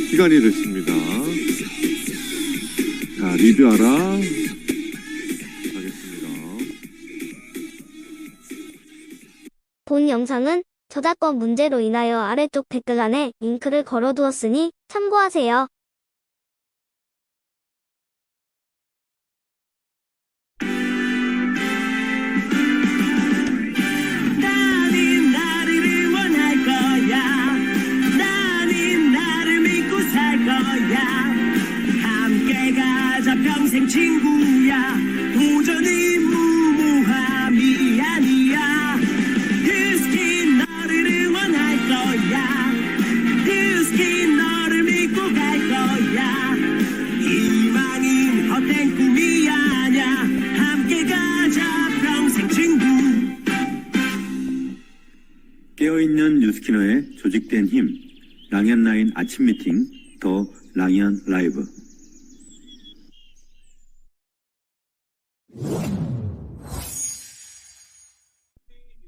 시간이 됐습니다. 자, 리뷰하라 하겠습니다. 본 영상은 저작권 문제로 인하여 아래쪽 댓글란에 링크를 걸어두었으니 참고하세요. 나는 나를 응원할 거야. 나는 나를 믿고 살 거야. 함께 가자 평생 친구야. 도전은 무모함이 아니야. 휴스킨 너를 응원할 거야. 휴스킨 너를 믿고 갈 거야. 희망은 헛된 꿈이 아냐. 함께 가자 평생 친구. 깨어있는 뉴스키너의 조직된 힘, 랑현라인 아침 미팅, 더 랑현 라이브.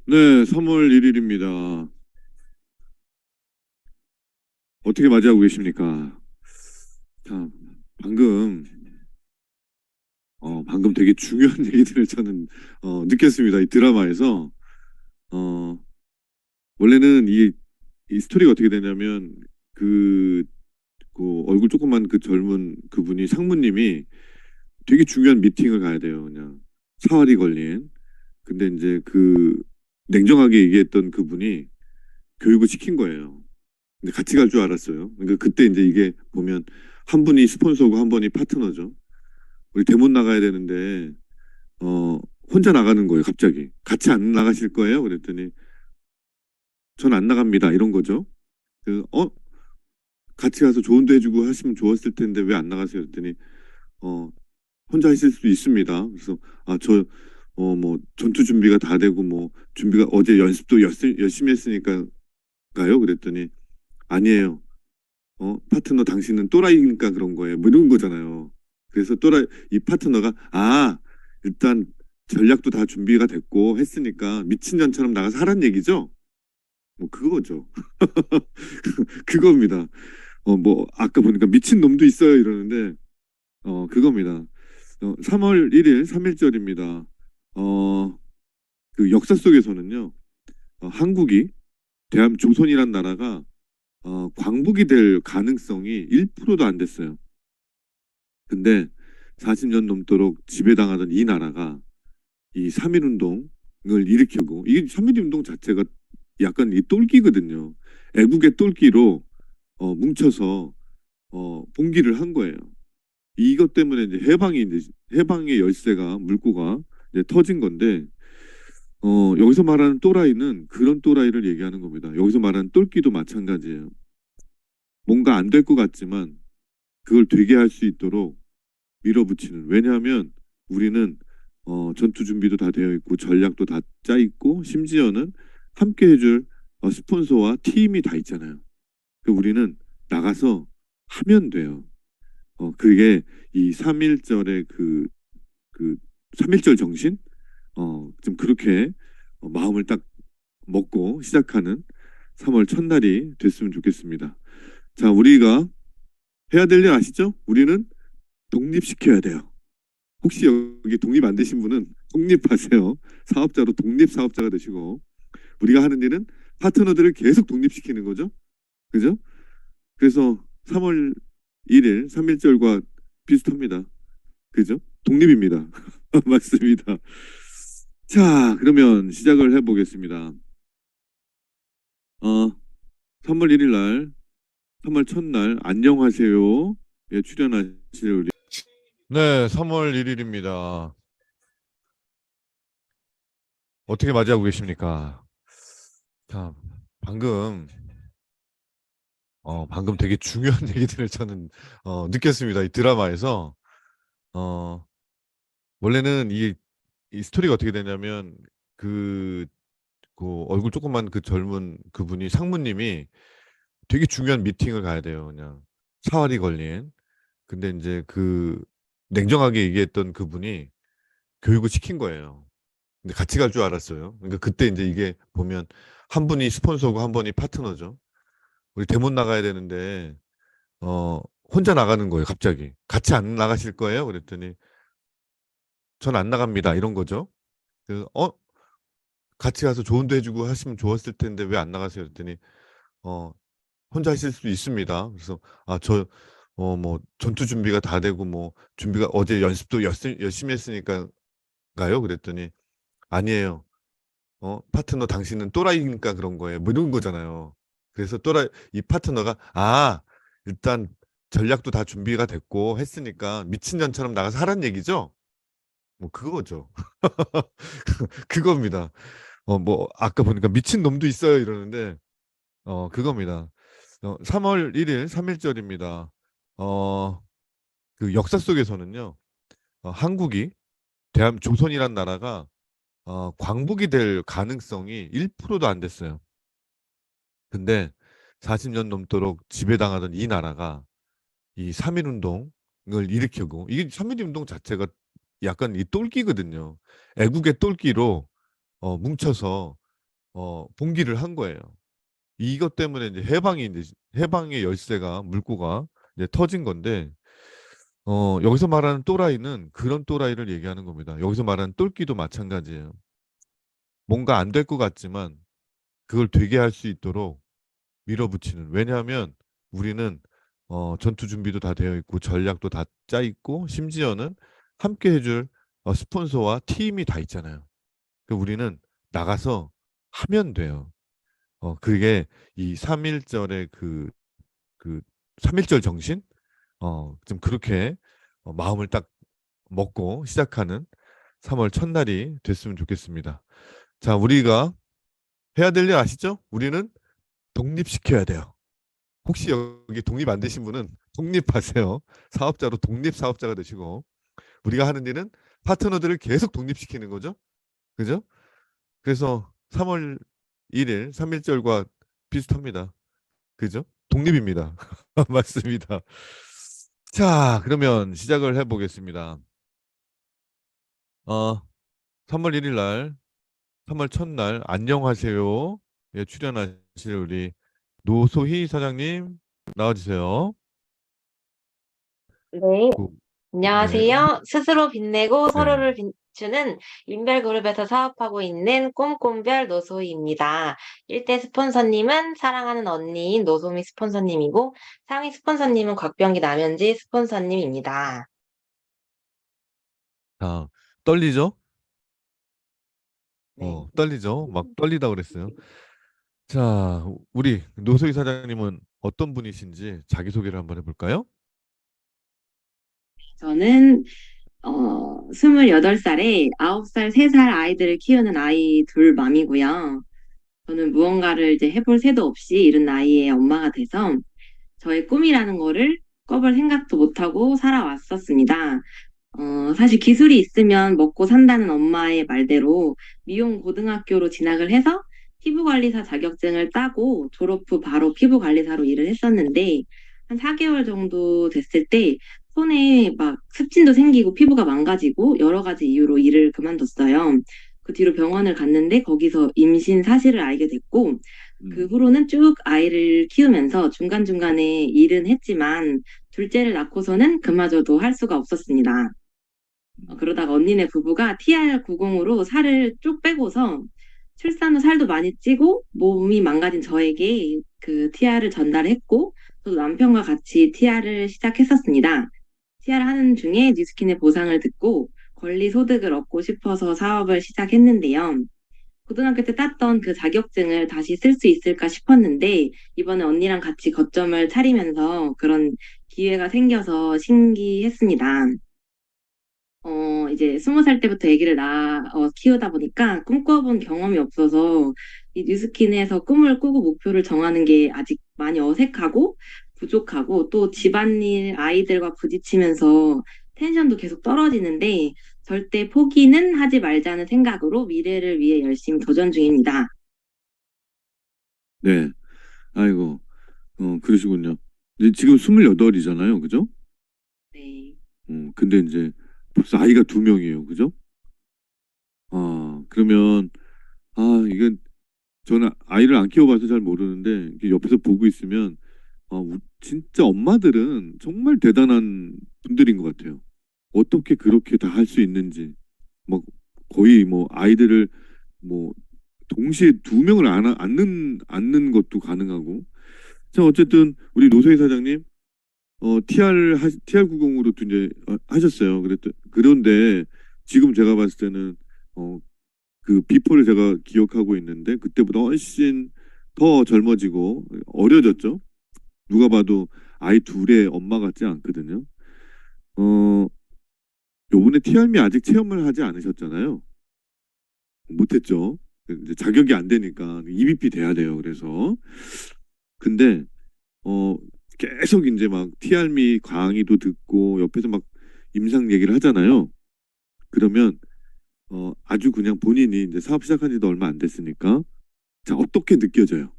네, 3월 1일입니다. 어떻게 맞이하고 계십니까? 자, 방금 되게 중요한 얘기들을 저는 느꼈습니다. 이 드라마에서 원래는 이 스토리가 어떻게 되냐면 그 얼굴 조그만 그 젊은 그분이 상무님이 되게 중요한 미팅을 가야 돼요. 그냥 사활이 걸린. 근데 이제 그 냉정하게 얘기했던 그분이 교육을 시킨 거예요. 근데 같이 갈 줄 알았어요. 그러니까 그때 이제 이게 보면 한 분이 스폰서고 한 분이 파트너죠. 우리 대문 나가야 되는데 혼자 나가는 거예요. 갑자기 같이 안 나가실 거예요? 그랬더니 전 안 나갑니다. 이런 거죠. 그 같이 가서 조언도 해주고 하시면 좋았을 텐데 왜 안 나가세요? 그랬더니 혼자 하실 수 있습니다. 그래서 뭐 전투 준비가 다 되고 뭐 준비가 어제 연습도 열심히 했으니까 가요. 그랬더니 아니에요. 파트너 당신은 또라이니까 그런 거예요. 뭐 이런 거잖아요. 그래서 이 파트너가 일단 전략도 다 준비가 됐고 했으니까 미친년처럼 나가서 하란 얘기죠. 뭐 그거죠. 그겁니다. 뭐 아까 보니까 미친 놈도 있어요 이러는데 그겁니다. 3월 1일 3일절입니다. 그 역사 속에서는요. 한국이 조선이란 나라가 광복이 될 가능성이 1%도 안 됐어요. 근데 40년 넘도록 지배당하던 이 나라가 이 3.1운동을 일으키고 이게 3.1운동 자체가 약간 이 똘끼거든요. 애국의 똘끼로 뭉쳐서 봉기를 한 거예요. 이것 때문에 이제 해방의 열쇠가 물꼬가 이제 터진 건데 여기서 말하는 또라이는 그런 또라이를 얘기하는 겁니다. 여기서 말하는 똘끼도 마찬가지예요. 뭔가 안 될 것 같지만 그걸 되게 할 수 있도록 밀어붙이는. 왜냐하면 우리는 전투 준비도 다 되어 있고 전략도 다 짜 있고 심지어는 함께 해줄 스폰서와 팀이 다 있잖아요. 우리는 나가서 하면 돼요. 그게 이 3.1절의 그 3.1절 정신? 좀 그렇게 마음을 딱 먹고 시작하는 3월 첫날이 됐으면 좋겠습니다. 자, 우리가 해야 될 일 아시죠? 우리는 독립시켜야 돼요. 혹시 여기 독립 안 되신 분은 독립하세요. 사업자로 독립 사업자가 되시고 우리가 하는 일은 파트너들을 계속 독립시키는 거죠. 그죠? 그래서 3월 1일 3.1절과 비슷합니다. 그죠? 독립입니다. 맞습니다. 자, 그러면 시작을 해보겠습니다. 3월 1일 날, 3월 첫날, 안녕하세요. 예, 출연하실 우리. 네, 3월 1일입니다. 어떻게 맞이하고 계십니까? 자, 방금 되게 중요한 얘기들을 저는 느꼈습니다. 이 드라마에서 원래는 이 스토리가 어떻게 되냐면 그 얼굴 조그만 그 젊은 그분이 상무님이 되게 중요한 미팅을 가야 돼요. 그냥 사활이 걸린. 근데 이제 그 냉정하게 얘기했던 그분이 교육을 시킨 거예요. 근데 같이 갈 줄 알았어요. 그러니까 그때 이제 이게 보면 한 분이 스폰서고 한 분이 파트너죠. 우리 대문 나가야 되는데 어 혼자 나가는 거예요. 갑자기 같이 안 나가실 거예요? 그랬더니 전 안 나갑니다. 이런 거죠. 그래서 같이 가서 조언도 해주고 하시면 좋았을 텐데 왜 안 나가세요? 그랬더니 어 혼자 하실 수 있습니다. 그래서 저 뭐 전투 준비가 다 되고 뭐 준비가 어제 연습도 열심히 했으니까 가요? 그랬더니 아니에요. 파트너 당신은 또라이니까 그런 거예요. 뭐 이런 거잖아요. 그래서 이 파트너가 일단 전략도 다 준비가 됐고 했으니까 미친년처럼 나가서 하란 얘기죠? 뭐 그거죠. 그겁니다. 뭐 아까 보니까 미친 놈도 있어요 이러는데 그겁니다. 3월 1일 3일절입니다. 그 역사 속에서는요. 한국이 조선이란 나라가 광복이 될 가능성이 1%도 안 됐어요. 근데 40년 넘도록 지배당하던 이 나라가 이 3.1 운동을 일으키고 이게 3.1 운동 자체가 약간 이 똘끼거든요. 애국의 똘끼로 뭉쳐서 봉기를 한 거예요. 이것 때문에 이제 해방의 열쇠가 물꼬가 이제 터진 건데 여기서 말하는 또라이는 그런 또라이를 얘기하는 겁니다. 여기서 말하는 똘끼도 마찬가지예요. 뭔가 안 될 것 같지만 그걸 되게 할 수 있도록 밀어붙이는. 왜냐하면 우리는 전투 준비도 다 되어 있고 전략도 다 짜 있고 심지어는 함께 해줄 스폰서와 팀이 다 있잖아요. 우리는 나가서 하면 돼요. 그게 이 3.1절의 그 3.1절 정신? 좀 그렇게 마음을 딱 먹고 시작하는 3월 첫날이 됐으면 좋겠습니다. 자, 우리가 해야 될 일 아시죠? 우리는 독립시켜야 돼요. 혹시 여기 독립 안 되신 분은 독립하세요. 사업자로 독립 사업자가 되시고 우리가 하는 일은 파트너들을 계속 독립시키는 거죠. 그죠? 그래서 3월 1일 3.1절과 비슷합니다. 그죠? 독립입니다. 맞습니다. 자, 그러면 시작을 해보겠습니다. 3월 1일 날, 3월 첫날, 안녕하세요. 예, 출연하실 우리 노소희 사장님 나와주세요. 네, 그, 네. 안녕하세요. 스스로 빛내고 네. 서로를 비추는 인별그룹에서 사업하고 있는 꿈꿈별 노소희입니다. 1대 스폰서님은 사랑하는 언니인 노소미 스폰서님이고, 상위 스폰서님은 곽병기 남현지 스폰서님입니다. 자, 떨리죠? 네. 떨리죠? 막 떨리다 그랬어요. 자, 우리 노소희 사장님은 어떤 분이신지 자기소개를 한번 해볼까요? 저는 28살에 9살, 3살 아이들을 키우는 아이 둘 맘이고요. 저는 무언가를 이제 해볼 새도 없이 이른 나이에 엄마가 돼서 저의 꿈이라는 거를 꿔볼 생각도 못하고 살아왔었습니다. 사실 기술이 있으면 먹고 산다는 엄마의 말대로 미용 고등학교로 진학을 해서 피부관리사 자격증을 따고 졸업 후 바로 피부관리사로 일을 했었는데 한 4개월 정도 됐을 때 손에 막 습진도 생기고 피부가 망가지고 여러 가지 이유로 일을 그만뒀어요. 그 뒤로 병원을 갔는데 거기서 임신 사실을 알게 됐고 그 후로는 쭉 아이를 키우면서 중간중간에 일은 했지만 둘째를 낳고서는 그마저도 할 수가 없었습니다. 그러다가 언니네 부부가 TR90으로 살을 쭉 빼고서 출산 후 살도 많이 찌고 몸이 망가진 저에게 그 TR을 전달했고 저도 남편과 같이 TR을 시작했었습니다. TR 하는 중에 뉴스킨의 보상을 듣고 권리 소득을 얻고 싶어서 사업을 시작했는데요. 고등학교 때 땄던 그 자격증을 다시 쓸 수 있을까 싶었는데 이번에 언니랑 같이 거점을 차리면서 그런 기회가 생겨서 신기했습니다. 이제 20살 때부터 아기를 키우다 보니까 꿈꿔본 경험이 없어서 이 뉴스킨에서 꿈을 꾸고 목표를 정하는 게 아직 많이 어색하고 부족하고 또 집안일 아이들과 부딪히면서 텐션도 계속 떨어지는데 절대 포기는 하지 말자는 생각으로 미래를 위해 열심히 도전 중입니다. 네. 아이고, 그러시군요. 근데 지금 28이잖아요. 그죠? 네. 근데 이제 벌써 아이가 2명이에요. 그죠? 그러면 이건 저는 아이를 안 키워봐서 잘 모르는데 이렇게 옆에서 보고 있으면 진짜 엄마들은 정말 대단한 분들인 것 같아요. 어떻게 그렇게 다 할 수 있는지 막 거의 뭐 아이들을 뭐 동시에 두 명을 안는 것도 가능하고. 자, 어쨌든 우리 노소희 사장님 TR90으로 이제 하셨어요. 그런데 지금 제가 봤을 때는 그 비포를 제가 기억하고 있는데 그때보다 훨씬 더 젊어지고 어려졌죠. 누가 봐도 아이 둘의 엄마 같지 않거든요. 어, 요번에 티알미 아직 체험을 하지 않으셨잖아요. 못했죠. 이제 자격이 안 되니까 EBP 돼야 돼요. 그래서 근데 어 계속 이제 막 티알미 강의도 듣고 옆에서 막 임상 얘기를 하잖아요. 그러면 아주 그냥 본인이 이제 사업 시작한 지도 얼마 안 됐으니까 자 어떻게 느껴져요?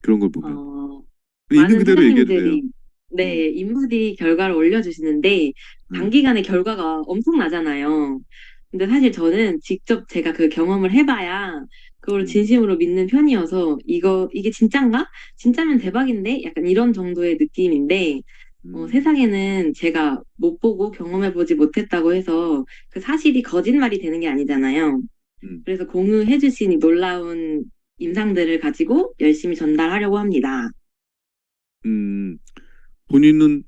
그런 걸 보면 있는 많은 그대로 얘기해도 돼요. 사장님들이 네, 인바디 결과를 올려주시는데 음, 단기간에 결과가 엄청나잖아요. 근데 사실 저는 직접 제가 그 경험을 해봐야 그걸 음, 진심으로 믿는 편이어서 이게 진짠가? 진짜면 대박인데? 약간 이런 정도의 느낌인데 음, 세상에는 제가 못 보고 경험해보지 못했다고 해서 그 사실이 거짓말이 되는 게 아니잖아요. 음, 그래서 공유해주신 이 놀라운 임상들을 가지고 열심히 전달하려고 합니다. 음. 본인은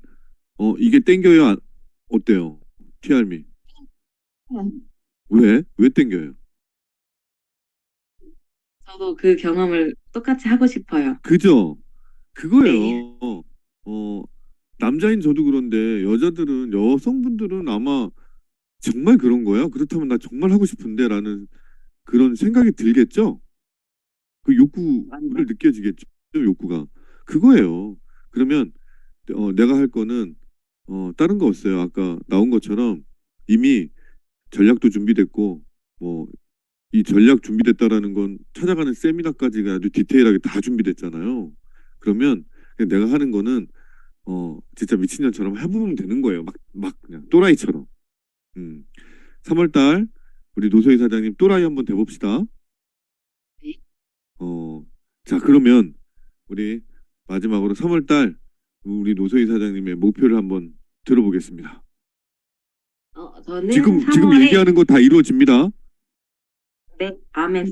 이게 땡겨요? 어때요? 티알미 왜? 왜 땡겨요? 저도 그 경험을 똑같이 하고 싶어요. 그죠? 네, 그거예요. 어, 남자인 저도 그런데 여성분들은 아마 정말 그런 거야? 그렇다면 나 정말 하고 싶은데 라는 그런 생각이 들겠죠? 그 욕구를 완전. 느껴지겠죠? 욕구가. 그거예요. 그러면 내가 할 거는 다른 거 없어요. 아까 나온 것처럼 이미 전략도 준비됐고 뭐 이 전략 준비됐다라는 건 찾아가는 세미나까지가 아주 디테일하게 다 준비됐잖아요. 그러면 그냥 내가 하는 거는 진짜 미친년처럼 해보면 되는 거예요. 막 그냥 또라이처럼. 음. 3월 달 우리 노소희 사장님 또라이 한번 돼봅시다. 네. 어, 자, 그러면 우리 마지막으로 3월 달 우리 노소희 사장님의 목표를 한번 들어보겠습니다. 저는 지금 3월에, 얘기하는 거 다 이루어집니다. 네, 아멘.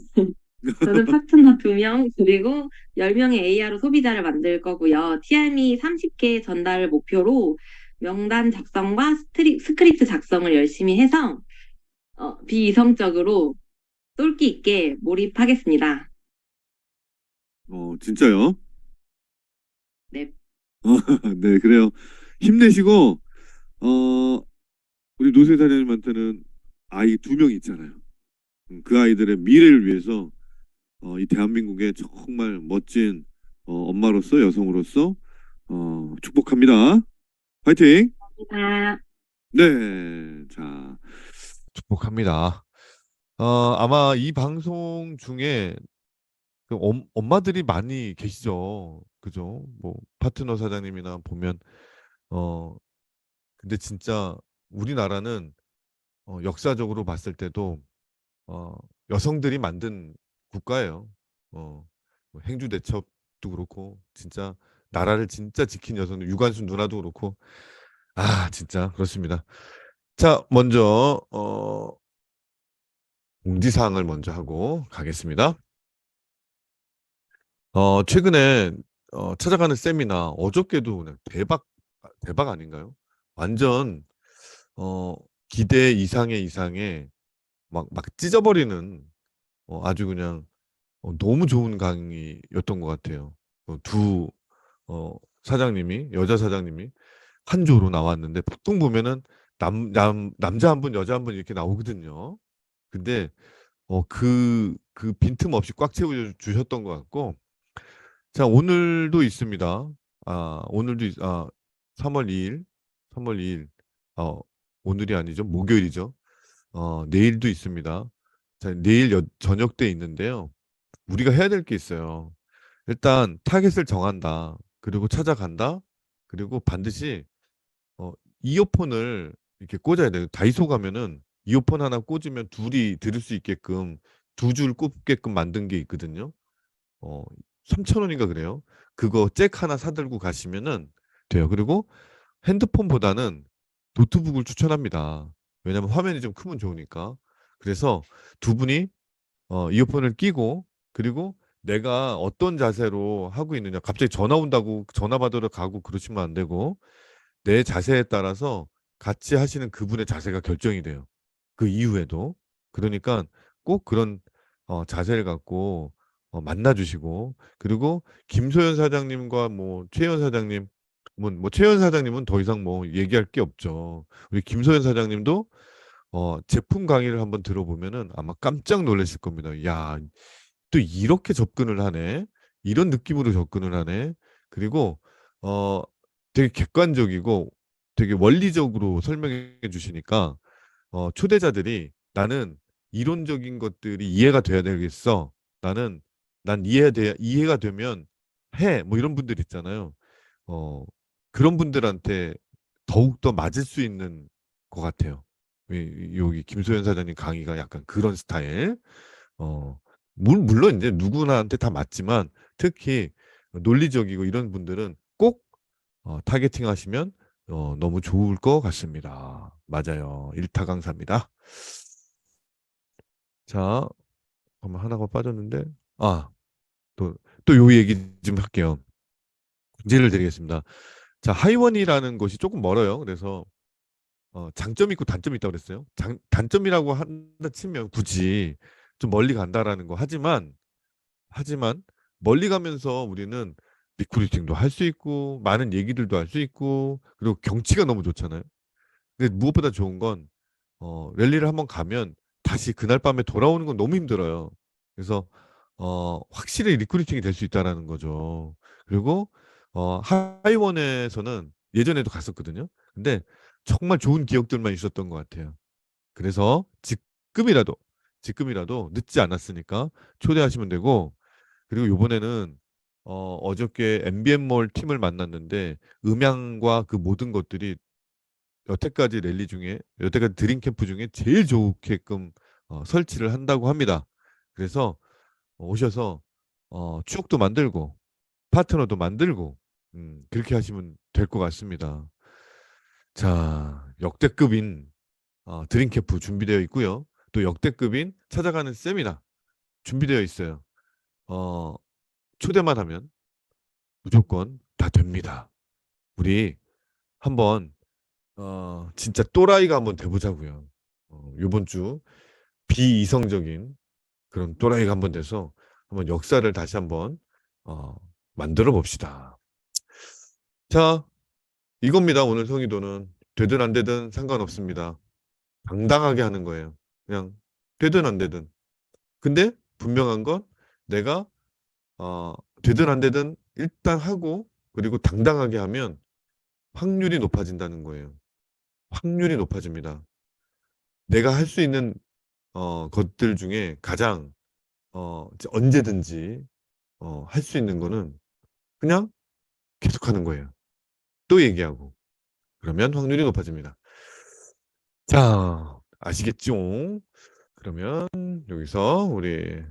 저는 파트너 2명, 그리고 10명의 AR 소비자를 만들 거고요. TRM이 30개 전달을 목표로 명단 작성과 스크립트 작성을 열심히 해서, 비이성적으로 똘끼 있게 몰입하겠습니다. 진짜요? 네, 네, 그래요. 힘내시고, 어, 우리 노세 사장님한테는 아이 두 명 있잖아요. 그 아이들의 미래를 위해서 이 대한민국의 정말 멋진 엄마로서 여성으로서 축복합니다. 파이팅! 감사합니다. 네, 자, 축복합니다. 아마 이 방송 중에 그 엄마들이 많이 계시죠. 그죠? 뭐 파트너 사장님이나 보면 근데 진짜 우리나라는 역사적으로 봤을 때도 어, 여성들이 만든 국가예요. 뭐 행주대첩도 그렇고 진짜 나라를 진짜 지킨 여성들 유관순 누나도 그렇고 진짜 그렇습니다. 자, 먼저 공지사항을 먼저 하고 가겠습니다. 최근에 찾아가는 세미나 어저께도 그냥 대박 아닌가요? 완전 어, 기대 이상의 막 찢어버리는 아주 그냥 너무 좋은 강의였던 것 같아요. 두 사장님이 여자 사장님이 한 조로 나왔는데 보통 보면은 남자 한 분, 여자 한 분 이렇게 나오거든요. 근데 그 빈틈없이 꽉 채워주셨던 것 같고 자 오늘도 있습니다. 오늘도 3월 2일 3월 2일 오늘이 아니죠 목요일이죠. 내일도 있습니다. 자, 내일 저녁 때 있는데요. 우리가 해야 될 게 있어요. 일단 타겟을 정한다. 그리고 찾아간다. 그리고 반드시 어, 이어폰을 이렇게 꽂아야 돼요. 다이소 가면은 이어폰 하나 꽂으면 둘이 들을 수 있게끔 두 줄 꼽게끔 만든 게 있거든요. 3,000원인가 그래요. 그거 잭 하나 사들고 가시면은 돼요. 그리고 핸드폰보다는 노트북을 추천합니다. 왜냐면 화면이 좀 크면 좋으니까. 그래서 두 분이 이어폰을 끼고, 그리고 내가 어떤 자세로 하고 있느냐, 갑자기 전화 온다고 전화 받으러 가고 그러시면 안 되고, 내 자세에 따라서 같이 하시는 그분의 자세가 결정이 돼요. 그 이후에도. 그러니까 꼭 그런 자세를 갖고 만나주시고, 그리고 김소연 사장님과 뭐 최현 사장님, 뭐 최현 사장님은 더 이상 뭐 얘기할 게 없죠. 우리 김소연 사장님도 제품 강의를 한번 들어보면은 아마 깜짝 놀라실 겁니다. 야, 또 이렇게 접근을 하네. 이런 느낌으로 접근을 하네. 그리고 어 되게 객관적이고 되게 원리적으로 설명해 주시니까 초대자들이 나는 이론적인 것들이 이해가 돼야 되겠어. 난 이해가 되면 해. 뭐 이런 분들 있잖아요. 어, 그런 분들한테 더욱더 맞을 수 있는 것 같아요. 여기 김소연 사장님 강의가 약간 그런 스타일. 어, 물론 이제 누구나한테 다 맞지만 특히 논리적이고 이런 분들은 꼭 타겟팅 하시면 너무 좋을 것 같습니다. 맞아요. 일타 강사입니다. 자, 한번 하나가 빠졌는데, 또 요 얘기 좀 할게요. 문제를 드리겠습니다. 자, 하이원이라는 것이 조금 멀어요. 그래서 장점이 있고 단점이 있다고 그랬어요. 단점이라고 한다 치면 굳이 좀 멀리 간다라는 거. 하지만 멀리 가면서 우리는 리크루팅도 할 수 있고 많은 얘기들도 할 수 있고 그리고 경치가 너무 좋잖아요. 근데 무엇보다 좋은 건 랠리를 한번 가면 다시 그날 밤에 돌아오는 건 너무 힘들어요. 그래서 확실히 리크루팅이 될 수 있다라는 거죠. 그리고 하이원에서는 예전에도 갔었거든요. 근데 정말 좋은 기억들만 있었던 것 같아요. 그래서 지금이라도 늦지 않았으니까 초대하시면 되고, 그리고 요번에는 어저께 MBM몰 팀을 만났는데 음향과 그 모든 것들이 여태까지 드림 캠프 중에 제일 좋게끔 설치를 한다고 합니다. 그래서 오셔서 추억도 만들고 파트너도 만들고 그렇게 하시면 될 것 같습니다. 자, 역대급인 드림 캠프 준비되어 있고요. 또 역대급인 찾아가는 세미나 준비되어 있어요. 어, 초대만 하면 무조건 다 됩니다. 우리 한번 진짜 또라이가 한번 돼보자고요. 요번 주 비이성적인 그런 또라이가 한번 돼서 한번 역사를 다시 한번 어, 만들어 봅시다. 자, 이겁니다. 오늘 성의도는 되든 안 되든 상관없습니다. 당당하게 하는 거예요. 그냥 되든 안 되든. 근데 분명한 건 내가 되든 안 되든 일단 하고 그리고 당당하게 하면 확률이 높아진다는 거예요. 확률이 높아집니다. 내가 할 수 있는 것들 중에 가장 언제든지 할 수 있는 거는 그냥 계속하는 거예요. 또 얘기하고 그러면 확률이 높아집니다. 자, 아시겠죠? 그러면 여기서 우리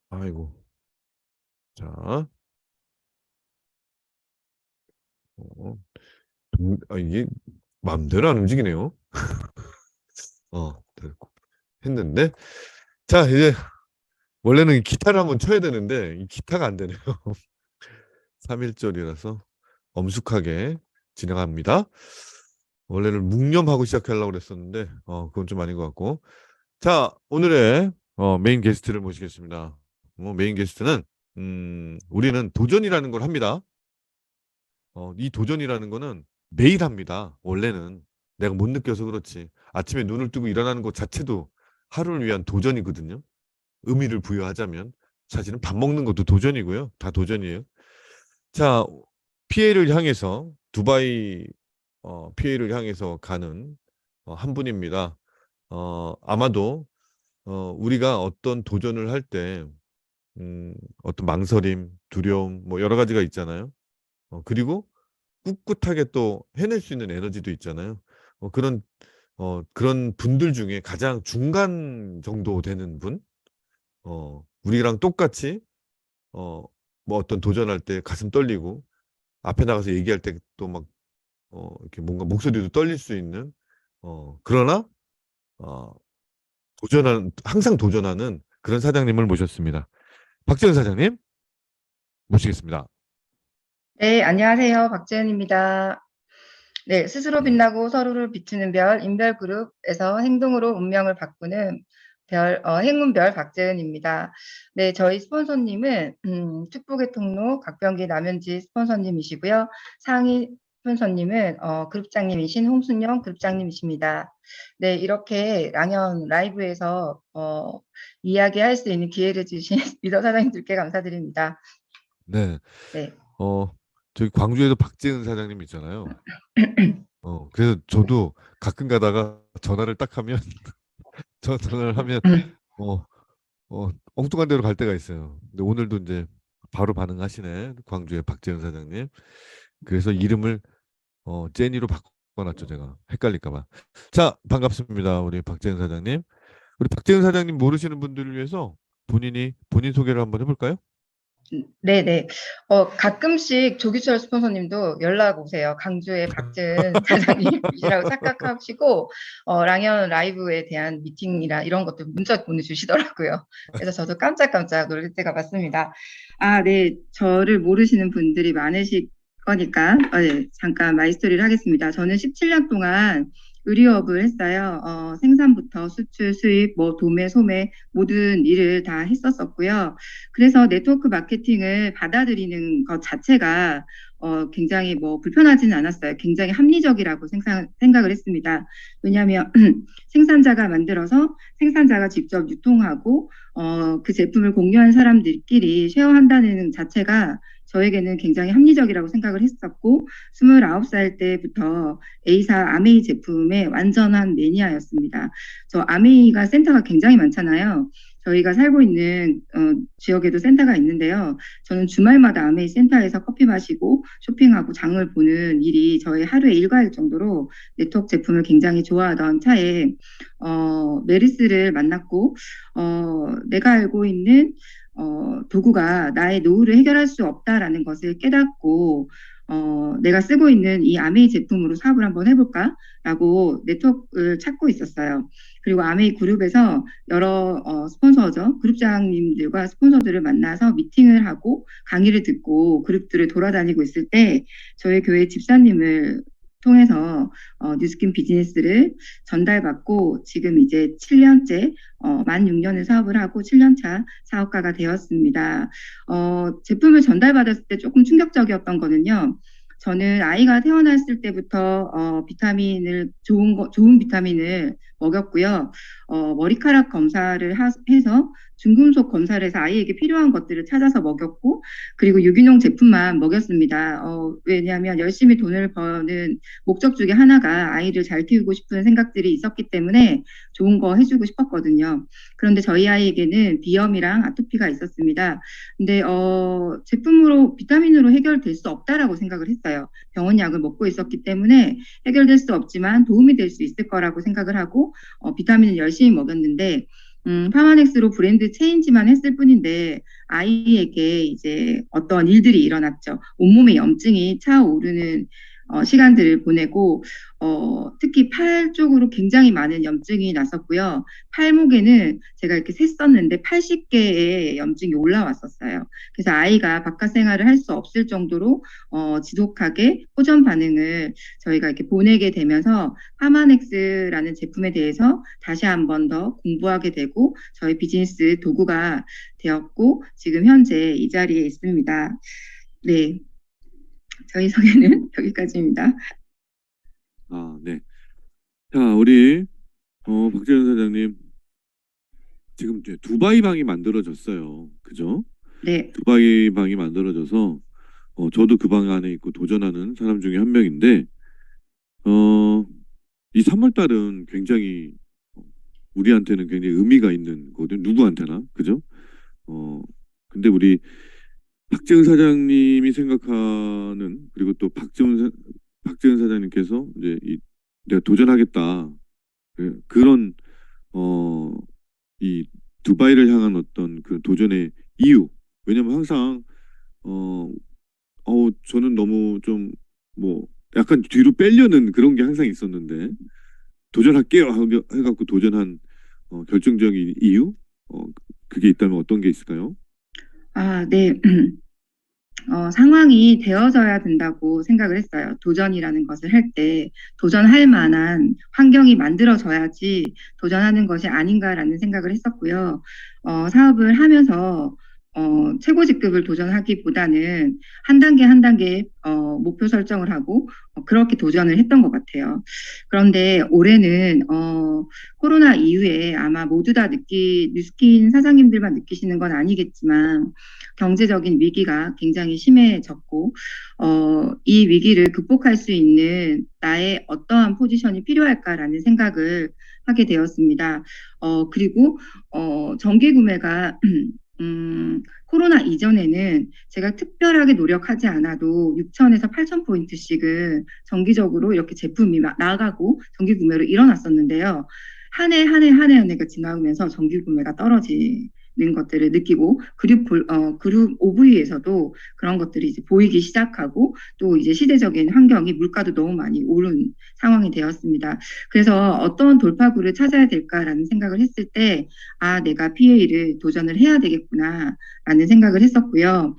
아이고 자 이게 마음대로 안 움직이네요. 됐고. 했는데 자 이제 원래는 기타를 한번 쳐야 되는데 이 기타가 안 되네요. 3일절이라서 엄숙하게 진행합니다. 원래는 묵념하고 시작하려고 그랬었는데 그건 좀 아닌 것 같고. 자, 오늘의 메인 게스트를 모시겠습니다. 메인 게스트는 우리는 도전이라는 걸 합니다. 이 도전이라는 거는 매일 합니다. 원래는 내가 못 느껴서 그렇지. 아침에 눈을 뜨고 일어나는 것 자체도 하루를 위한 도전이거든요. 의미를 부여하자면 사실은 밥 먹는 것도 도전이고요. 다 도전이에요. 자, PA를 향해서 두바이 PA를 향해서 가는 한 분입니다. 아마도 우리가 어떤 도전을 할 때 어떤 망설임, 두려움 뭐 여러 가지가 있잖아요. 그리고 꿋꿋하게 또 해낼 수 있는 에너지도 있잖아요. 그런 그런 분들 중에 가장 중간 정도 되는 분, 우리랑 똑같이, 뭐 어떤 도전할 때 가슴 떨리고, 앞에 나가서 얘기할 때 또 막, 이렇게 뭔가 목소리도 떨릴 수 있는, 그러나, 어, 항상 도전하는 그런 사장님을 모셨습니다. 박재현 사장님, 모시겠습니다. 네, 안녕하세요. 박재현입니다. 네, 스스로 빛나고 서로를 비추는 별, 인별그룹에서 행동으로 운명을 바꾸는 행운별 박재현입니다. 네, 저희 스폰서님은, 축복의 통로 각병기 남현지 스폰서님이시고요. 상위 스폰서님은, 그룹장님이신 홍순영 그룹장님이십니다. 네, 이렇게 랑연 라이브에서, 이야기할 수 있는 기회를 주신 리더 사장님들께 감사드립니다. 네. 네. 저기 광주에도 박재은 사장님 있잖아요. 그래서 저도 가끔 가다가 전화를 딱 하면, 전화를 하면, 엉뚱한 데로 갈 때가 있어요. 근데 오늘도 이제 바로 반응하시네. 광주의 박재은 사장님. 그래서 이름을, 제니로 바꿔놨죠, 제가. 헷갈릴까봐. 자, 반갑습니다. 우리 박재은 사장님. 우리 박재은 사장님 모르시는 분들을 위해서 본인 소개를 한번 해볼까요? 네네. 가끔씩 조기철 스폰서님도 연락 오세요. 강주의 박재은 사장님이시라고 착각하시고, 랑연 라이브에 대한 미팅이나 이런 것도 문자 보내주시더라고요. 그래서 저도 깜짝깜짝 놀랄 때가 많습니다. 아, 네. 저를 모르시는 분들이 많으실 거니까, 네, 잠깐 마이스토리를 하겠습니다. 저는 17년 동안 의류업을 했어요. 생산부터 수출, 수입, 뭐 도매, 소매 모든 일을 다 했었었고요. 그래서 네트워크 마케팅을 받아들이는 것 자체가 굉장히 뭐 불편하지는 않았어요. 굉장히 합리적이라고 생각을 했습니다. 왜냐하면 생산자가 만들어서 생산자가 직접 유통하고 그 제품을 공유한 사람들끼리 쉐어한다는 자체가 저에게는 굉장히 합리적이라고 생각을 했었고 29살 때부터 A사 아메이 제품의 완전한 매니아였습니다. 저 아메이가 센터가 굉장히 많잖아요. 저희가 살고 있는 지역에도 센터가 있는데요. 저는 주말마다 아메이 센터에서 커피 마시고 쇼핑하고 장을 보는 일이 저의 하루의 일과일 정도로 네트워크 제품을 굉장히 좋아하던 차에 메리스를 만났고 내가 알고 있는 도구가 나의 노후를 해결할 수 없다라는 것을 깨닫고 내가 쓰고 있는 이 아메이 제품으로 사업을 한번 해볼까라고 네트워크를 찾고 있었어요. 그리고 아메이 그룹에서 여러 스폰서죠. 그룹장님들과 스폰서들을 만나서 미팅을 하고 강의를 듣고 그룹들을 돌아다니고 있을 때 저희 교회 집사님을 통해서 뉴스킨 비즈니스를 전달받고 지금 이제 7년째 만 6년을 사업을 하고 7년차 사업가가 되었습니다. 제품을 전달받았을 때 조금 충격적이었던 거는요. 저는 아이가 태어났을 때부터 비타민을 좋은 비타민을 먹였고요. 머리카락 검사를 해서 중금속 검사를 해서 아이에게 필요한 것들을 찾아서 먹였고 그리고 유기농 제품만 먹였습니다. 왜냐하면 열심히 돈을 버는 목적 중에 하나가 아이를 잘 키우고 싶은 생각들이 있었기 때문에 좋은 거 해주고 싶었거든요. 그런데 저희 아이에게는 비염이랑 아토피가 있었습니다. 근데 제품으로 비타민으로 해결될 수 없다라고 생각을 했어요. 병원 약을 먹고 있었기 때문에 해결될 수 없지만 도움이 될 수 있을 거라고 생각을 하고 비타민을 열심히 먹였는데 파마넥스로 브랜드 체인지만 했을 뿐인데 아이에게 이제 어떤 일들이 일어났죠. 온몸에 염증이 차오르는 시간들을 보내고 특히 팔 쪽으로 굉장히 많은 염증이 났었고요. 팔목에는 제가 이렇게 셌었는데 80개의 염증이 올라왔었어요. 그래서 아이가 바깥 생활을 할 수 없을 정도로 지독하게 호전 반응을 저희가 이렇게 보내게 되면서 파마넥스라는 제품에 대해서 다시 한 번 더 공부하게 되고 저희 비즈니스 도구가 되었고 지금 현재 이 자리에 있습니다. 네. 저희 소개는 여기까지입니다. 아, 네. 자, 우리 박재현 사장님 지금 이제 두바이 방이 만들어졌어요. 그죠? 네. 두바이 방이 만들어져서 저도 그 방 안에 있고 도전하는 사람 중에 한 명인데 이 3월 달은 굉장히 우리한테는 굉장히 의미가 있는 거거든요. 누구한테나. 그죠? 근데 우리 박재은 사장님이 생각하는 그리고 또 박재은 사장님께서 이제 내가 도전하겠다. 그런 어, 이 두바이를 향한 어떤 그 도전의 이유. 왜냐면 항상 어, 저는 너무 좀 뭐 약간 뒤로 빼려는 그런 게 항상 있었는데 도전할게요 해갖고 도전한 결정적인 이유? 그게 있다면 어떤 게 있을까요? 아, 네. 상황이 되어져야 된다고 생각을 했어요. 도전이라는 것을 할 때 도전할 만한 환경이 만들어져야지 도전하는 것이 아닌가라는 생각을 했었고요. 사업을 하면서 최고 직급을 도전하기보다는 한 단계 한 단계 목표 설정을 하고 그렇게 도전을 했던 것 같아요. 그런데 올해는 코로나 이후에 아마 모두 다 뉴스킨 사장님들만 느끼시는 건 아니겠지만 경제적인 위기가 굉장히 심해졌고, 이 위기를 극복할 수 있는 나의 어떠한 포지션이 필요할까라는 생각을 하게 되었습니다. 그리고, 정기 구매가, 코로나 이전에는 제가 특별하게 노력하지 않아도 6천에서 8천 포인트씩은 정기적으로 이렇게 제품이 나가고 정기 구매로 일어났었는데요. 한 해가 지나오면서 정기 구매가 떨어지는 것들을 느끼고 그룹 OV에서도 그런 것들이 이제 보이기 시작하고 또 이제 시대적인 환경이 물가도 너무 많이 오른 상황이 되었습니다. 그래서 어떤 돌파구를 찾아야 될까라는 생각을 했을 때 내가 PA를 도전을 해야 되겠구나라는 생각을 했었고요.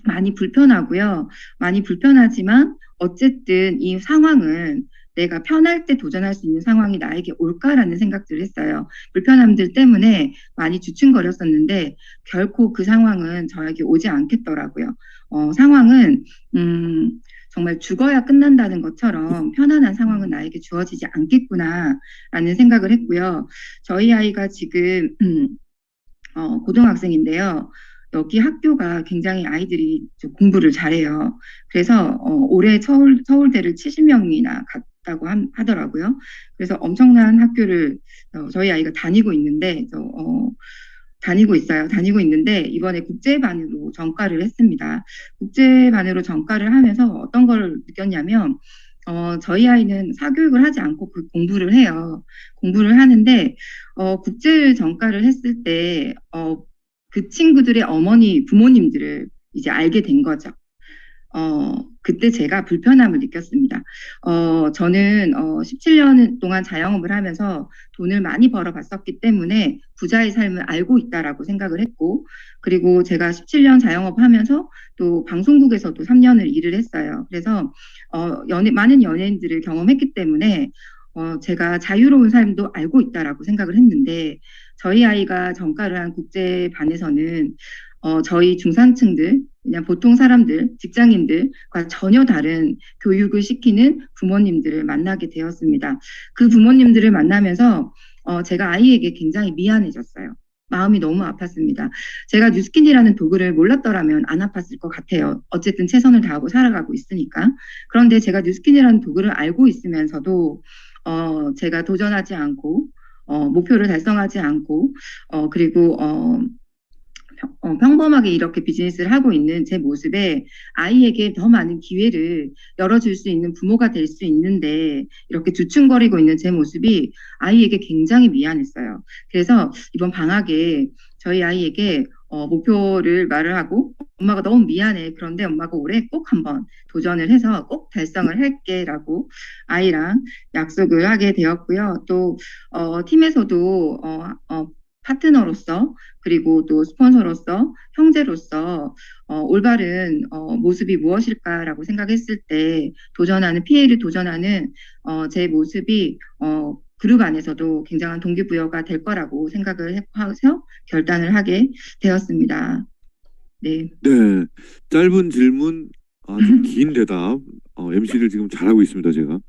많이 불편하고요. 많이 불편하지만 어쨌든 이 상황은 내가 편할 때 도전할 수 있는 상황이 나에게 올까라는 생각들을 했어요. 불편함들 때문에 많이 주춤거렸었는데 결코 그 상황은 저에게 오지 않겠더라고요. 상황은 정말 죽어야 끝난다는 것처럼 편안한 상황은 나에게 주어지지 않겠구나라는 생각을 했고요. 저희 아이가 지금 고등학생인데요. 여기 학교가 굉장히 아이들이 공부를 잘해요. 그래서 올해 서울대를 70명이나 갔다고 하더라고요. 그래서 엄청난 학교를 저희 아이가 다니고 있는데 다니고 있어요. 다니고 있는데 이번에 국제반으로 전과를 했습니다. 국제반으로 전과를 하면서 어떤 걸 느꼈냐면 저희 아이는 사교육을 하지 않고 그 공부를 해요. 공부를 하는데 국제 전과를 했을 때 그 친구들의 부모님들을 이제 알게 된 거죠. 그때 제가 불편함을 느꼈습니다. 저는 17년 동안 자영업을 하면서 돈을 많이 벌어봤었기 때문에 부자의 삶을 알고 있다라고 생각을 했고, 그리고 제가 17년 자영업 하면서 또 방송국에서도 3년을 일을 했어요. 그래서 많은 연예인들을 경험했기 때문에 제가 자유로운 삶도 알고 있다라고 생각을 했는데, 저희 아이가 전과를 한 국제반에서는 저희 중산층들, 그냥 보통 사람들, 직장인들과 전혀 다른 교육을 시키는 부모님들을 만나게 되었습니다. 그 부모님들을 만나면서 제가 아이에게 굉장히 미안해졌어요. 마음이 너무 아팠습니다. 제가 뉴스킨이라는 도구를 몰랐더라면 안 아팠을 것 같아요. 어쨌든 최선을 다하고 살아가고 있으니까. 그런데 제가 뉴스킨이라는 도구를 알고 있으면서도 제가 도전하지 않고 목표를 달성하지 않고 그리고 평범하게 이렇게 비즈니스를 하고 있는 제 모습에 아이에게 더 많은 기회를 열어줄 수 있는 부모가 될 수 있는데 이렇게 주춤거리고 있는 제 모습이 아이에게 굉장히 미안했어요. 그래서 이번 방학에 저희 아이에게 목표를 말을 하고 엄마가 너무 미안해. 그런데 엄마가 올해 꼭 한번 도전을 해서 꼭 달성을 할게라고 아이랑 약속을 하게 되었고요. 또 팀에서도 파트너로서 그리고 또 스폰서로서 형제로서 올바른 모습이 무엇일까라고 생각했을 때 PA를 도전하는 제 모습이 그룹 안에서도 굉장한 동기부여가 될 거라고 생각을 해서 결단을 하게 되었습니다. 네. 네, 짧은 질문, 아주 긴 대답. MC를 지금 잘하고 있습니다, 제가.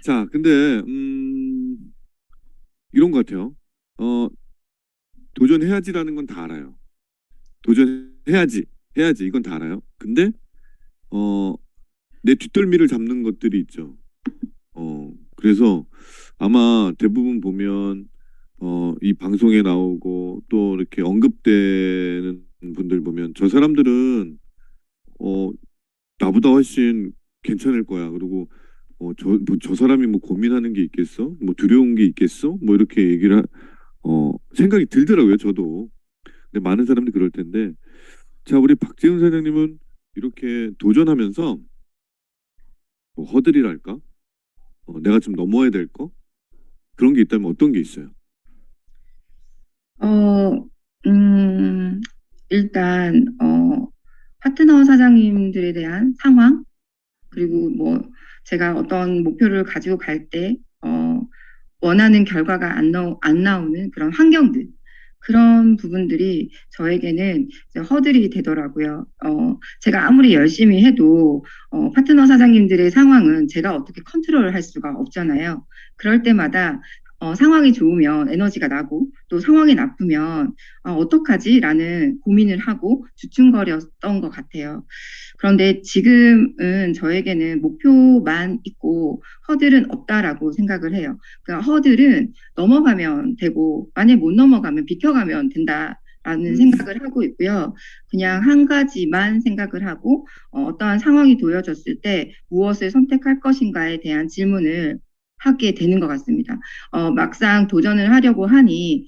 자, 근데 이런 것 같아요. 도전해야지라는 건 다 알아요. 도전해야지, 해야지 이건 다 알아요. 근데 내 뒷덜미를 잡는 것들이 있죠. 그래서 아마 대부분 보면 이 방송에 나오고 또 이렇게 언급되는 분들 보면 저 사람들은 나보다 훨씬 괜찮을 거야. 그리고 저 사람이 뭐 고민하는 게 있겠어? 뭐 두려운 게 있겠어? 뭐 이렇게 생각이 들더라고요, 저도. 근데 많은 사람들이 그럴 텐데, 자, 우리 박재훈 사장님은 이렇게 도전하면서 뭐 허들이랄까? 내가 좀 넘어야 될 거? 그런 게 있다면 어떤 게 있어요? 어, 일단, 파트너 사장님들에 대한 상황, 그리고 뭐, 제가 어떤 목표를 가지고 갈 때, 원하는 결과가 안 나오는 그런 환경들, 그런 부분들이 저에게는 이제 허들이 되더라고요. 제가 아무리 열심히 해도, 파트너 사장님들의 상황은 제가 어떻게 컨트롤을 할 수가 없잖아요. 그럴 때마다 상황이 좋으면 에너지가 나고 또 상황이 나쁘면 어떡하지? 라는 고민을 하고 주춤거렸던 것 같아요. 그런데 지금은 저에게는 목표만 있고 허들은 없다라고 생각을 해요. 그러니까 허들은 넘어가면 되고 만약 못 넘어가면 비켜가면 된다라는 생각을 하고 있고요. 그냥 한 가지만 생각을 하고 어떠한 상황이 놓여졌을 때 무엇을 선택할 것인가에 대한 질문을 하게 되는 것 같습니다. 막상 도전을 하려고 하니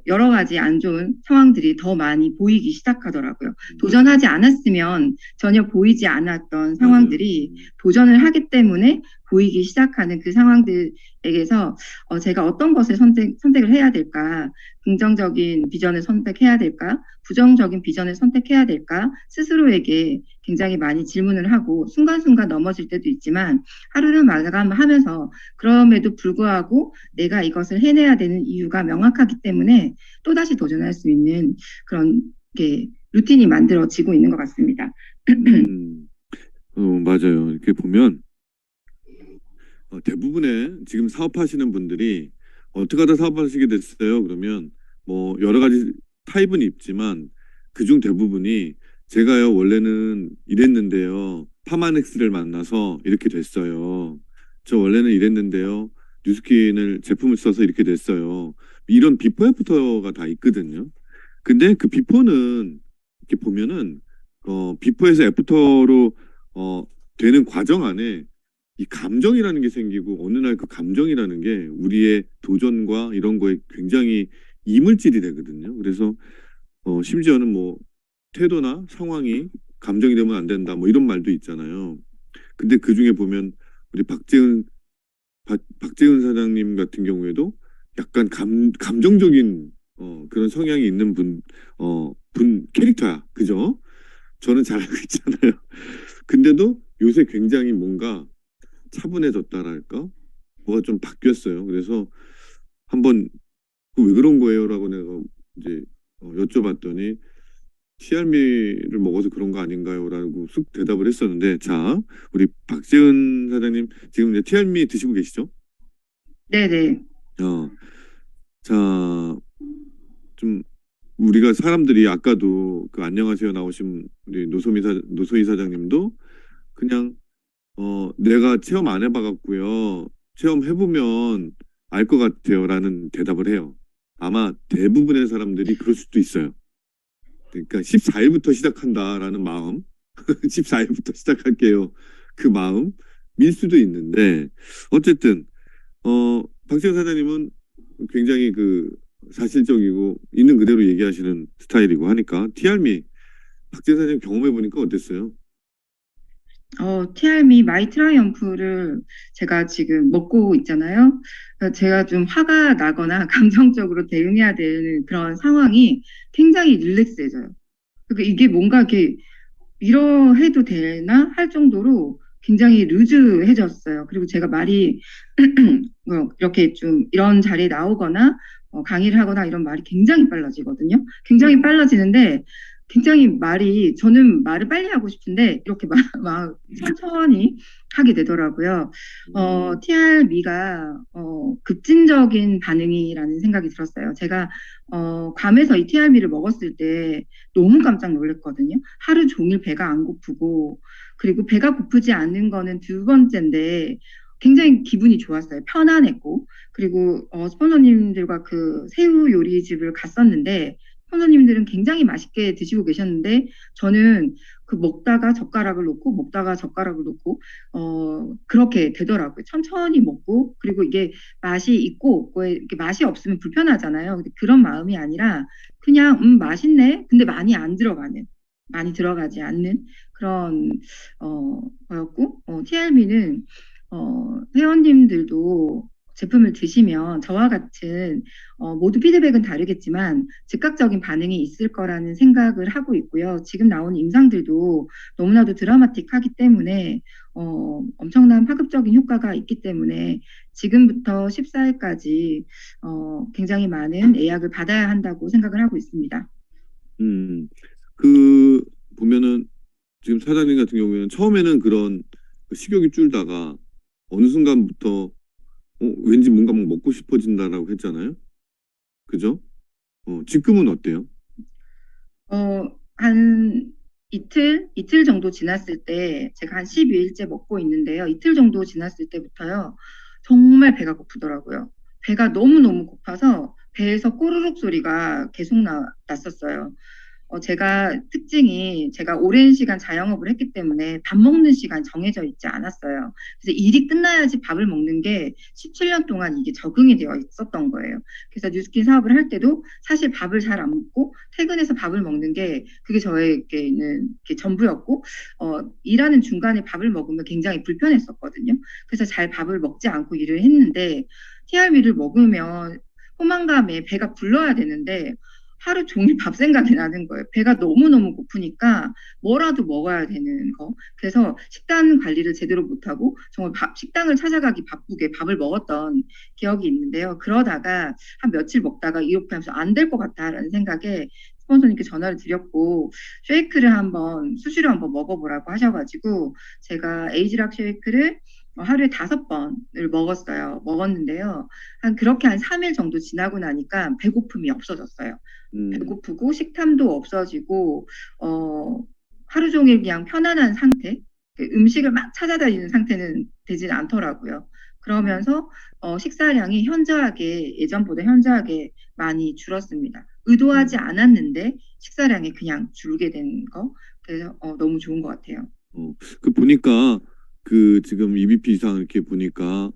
여러 가지 안 좋은 상황들이 더 많이 보이기 시작하더라고요. 도전하지 않았으면 전혀 보이지 않았던 상황들이 도전을 하기 때문에 보이기 시작하는 그 상황들에게서 제가 어떤 것을 선택을 해야 될까? 긍정적인 비전을 선택해야 될까? 부정적인 비전을 선택해야 될까? 스스로에게 굉장히 많이 질문을 하고 순간순간 넘어질 때도 있지만 하루를 마감하면서 그럼에도 불구하고 내가 이것을 해내야 되는 이유가 명확하기 때문에 또다시 도전할 수 있는 그런 게 루틴이 만들어지고 있는 것 같습니다. 맞아요. 이렇게 보면 대부분의 지금 사업하시는 분들이 어떻게 하다 사업하시게 됐어요? 그러면 뭐 여러 가지 타입은 있지만 그중 대부분이 제가요 원래는 이랬는데요 파마넥스를 만나서 이렇게 됐어요. 저 원래는 이랬는데요 뉴스킨을 제품을 써서 이렇게 됐어요. 이런 비포 애프터가 다 있거든요. 근데 그 비포는 이렇게 보면은 비포에서 애프터로 되는 과정 안에 이 감정이라는 게 생기고 어느 날 그 감정이라는 게 우리의 도전과 이런 거에 굉장히 이물질이 되거든요. 그래서 심지어는 뭐 태도나 상황이 감정이 되면 안 된다 뭐 이런 말도 있잖아요. 근데 그 중에 보면 우리 박재훈 사장님 같은 경우에도 약간 감정적인 그런 성향이 있는 분 캐릭터야. 그죠? 저는 잘 알고 있잖아요. 근데도 요새 굉장히 뭔가 차분해졌다랄까? 뭐가 좀 바뀌었어요. 그래서 한번 왜 그런 거예요? 라고 내가 이제 여쭤봤더니 TRM를 먹어서 그런 거 아닌가요? 라고 쑥 대답을 했었는데 자, 우리 박재은 사장님 지금 이제 TRM 드시고 계시죠? 네네. 자, 좀 우리가 사람들이 아까도 그 안녕하세요 나오신 우리 노소희 사장님도 그냥 내가 체험 안 해봐갖고요. 체험해보면 알 것 같아요. 라는 대답을 해요. 아마 대부분의 사람들이 그럴 수도 있어요. 그러니까 14일부터 시작한다라는 마음, 14일부터 시작할게요. 그 마음일 수도 있는데, 어쨌든, 박재현 사장님은 굉장히 그 사실적이고 있는 그대로 얘기하시는 스타일이고 하니까, TRM이 박재현 사장님 경험해보니까 어땠어요? TRM이 마이 트라이엄프를 제가 지금 먹고 있잖아요. 그러니까 제가 좀 화가 나거나 감정적으로 대응해야 되는 그런 상황이 굉장히 릴렉스해져요. 그러니까 이게 뭔가 이렇게 이러해도 되나 할 정도로 굉장히 루즈해졌어요. 그리고 제가 말이 이렇게 좀 이런 자리에 나오거나 강의를 하거나 이런 말이 굉장히 빨라지거든요. 굉장히 빨라지는데 굉장히 저는 말을 빨리 하고 싶은데 이렇게 막 천천히 하게 되더라고요. TRM가 급진적인 반응이라는 생각이 들었어요. 제가 괌에서 이 TRM를 먹었을 때 너무 깜짝 놀랐거든요. 하루 종일 배가 안 고프고 그리고 배가 고프지 않는 거는 두 번째인데 굉장히 기분이 좋았어요. 편안했고 그리고 스폰서님들과 그 새우 요리집을 갔었는데 스폰서님들은 굉장히 맛있게 드시고 계셨는데 저는 그 먹다가 젓가락을 놓고 먹다가 젓가락을 놓고 그렇게 되더라고요. 천천히 먹고 그리고 이게 맛이 있고 없고에 이렇게 맛이 없으면 불편하잖아요. 근데 그런 마음이 아니라 그냥 맛있네. 근데 많이 들어가지 않는 그런 거였고 TLB는 회원님들도 제품을 드시면 저와 같은 모두 피드백은 다르겠지만 즉각적인 반응이 있을 거라는 생각을 하고 있고요. 지금 나온 임상들도 너무나도 드라마틱하기 때문에 엄청난 파급적인 효과가 있기 때문에 지금부터 14일까지 굉장히 많은 예약을 받아야 한다고 생각을 하고 있습니다. 그 보면은 지금 사장님 같은 경우에는 처음에는 그런 그 식욕이 줄다가 어느 순간부터 왠지 뭔가 막 먹고 싶어진다라고 했잖아요. 그죠? 지금은 어때요? 한 이틀 정도 지났을 때 제가 한 12일째 먹고 있는데요. 이틀 정도 지났을 때부터요. 정말 배가 고프더라고요. 배가 너무너무 고파서 배에서 꼬르륵 소리가 계속 났었어요. 제가 특징이 제가 오랜 시간 자영업을 했기 때문에 밥 먹는 시간 정해져 있지 않았어요. 그래서 일이 끝나야지 밥을 먹는 게 17년 동안 이게 적응이 되어 있었던 거예요. 그래서 뉴스킨 사업을 할 때도 사실 밥을 잘 안 먹고 퇴근해서 밥을 먹는 게 그게 저에게는 전부였고 일하는 중간에 밥을 먹으면 굉장히 불편했었거든요. 그래서 잘 밥을 먹지 않고 일을 했는데 TRB를 먹으면 포만감에 배가 불러야 되는데 하루 종일 밥 생각이 나는 거예요. 배가 너무너무 고프니까 뭐라도 먹어야 되는 거. 그래서 식단 관리를 제대로 못하고 정말 식당을 찾아가기 바쁘게 밥을 먹었던 기억이 있는데요. 그러다가 한 며칠 먹다가 이렇게 하면서 안 될 것 같다라는 생각에 스폰서님께 전화를 드렸고 쉐이크를 수시로 한번 먹어보라고 하셔가지고 제가 에이지락 쉐이크를 하루에 5번을 먹었는데요. 그렇게 한 3일 정도 지나고 나니까 배고픔이 없어졌어요. 배고프고 식탐도 없어지고 하루 종일 그냥 편안한 상태, 음식을 막 찾아다니는 상태는 되진 않더라고요. 그러면서 식사량이 예전보다 현저하게 많이 줄었습니다. 의도하지 않았는데 식사량이 그냥 줄게 된 거. 그래서 너무 좋은 것 같아요. 그 보니까 그 지금 EBP 이상 이렇게 보니까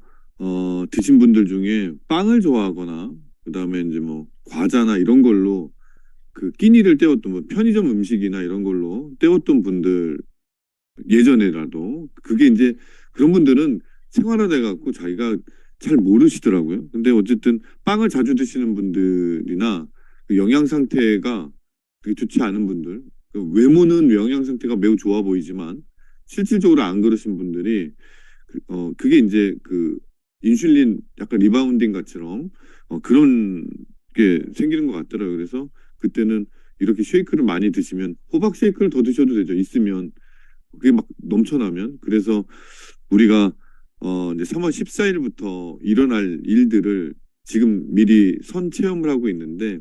드신 분들 중에 빵을 좋아하거나 그다음에 이제 뭐 과자나 이런 걸로 그 끼니를 때웠던 뭐 편의점 음식이나 이런 걸로 때웠던 분들 예전에라도 그게 이제 그런 분들은 생활화돼 갖고 자기가 잘 모르시더라고요. 근데 어쨌든 빵을 자주 드시는 분들이나 그 영양 상태가 그게 좋지 않은 분들, 그 외모는 영양 상태가 매우 좋아 보이지만 실질적으로 안 그러신 분들이 그게 이제 그 인슐린 약간 리바운딩 같처럼 그런 게 생기는 것 같더라고요. 그래서 그때는 이렇게 쉐이크를 많이 드시면 호박 쉐이크를 더 드셔도 되죠. 있으면 그게 막 넘쳐나면. 그래서 우리가 이제 3월 14일부터 일어날 일들을 지금 미리 선체험을 하고 있는데